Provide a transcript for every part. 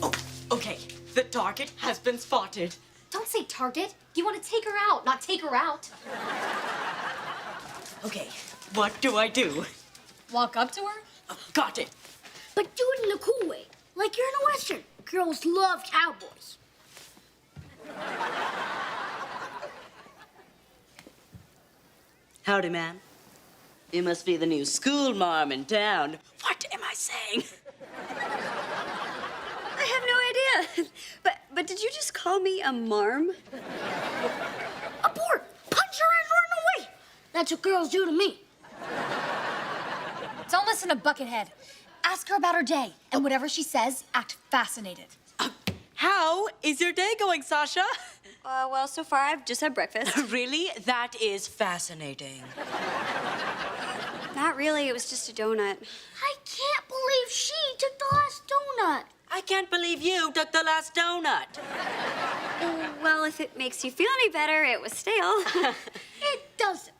Oh, okay. The target has been spotted. Don't say target. You want to take her out, not take her out. Okay, what do I do? Walk up to her? Got it. But do it in a cool way. Like you're in a Western. Girls love cowboys. Howdy, ma'am. You must be the new school marm in town. What am I saying? I have no idea. But did you just call me a marm? Abort! Punch her and run away! That's what girls do to me. Don't listen to Buckethead. Ask her about her day, and whatever she says, act fascinated. How is your day going, Sasha? Well, so far I've just had breakfast. Really? That is fascinating. Not really, it was just a donut. I can't believe she took the last donut. I can't believe you took the last donut. Well, if it makes you feel any better, it was stale. It doesn't.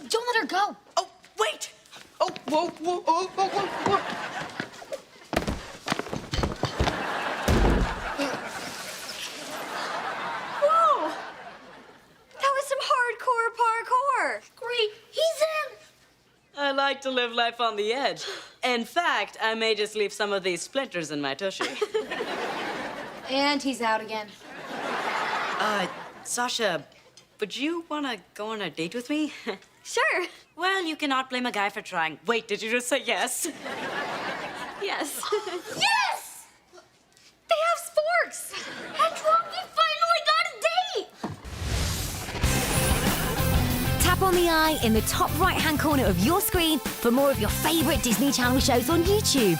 Don't let her go. Oh, wait! Oh, whoa, whoa, oh, whoa, whoa, whoa. Whoa! That was some hardcore parkour. Great, he's in. I like to live life on the edge. In fact, I may just leave some of these splinters in my tushy. And he's out again. Sasha, would you want to go on a date with me? Sure. Well, you cannot blame a guy for trying. Wait, did you just say yes? Yes. Yes! They have sporks. And Ravi finally got a date. Tap on the eye in the top right-hand corner of your screen for more of your favorite Disney Channel shows on YouTube.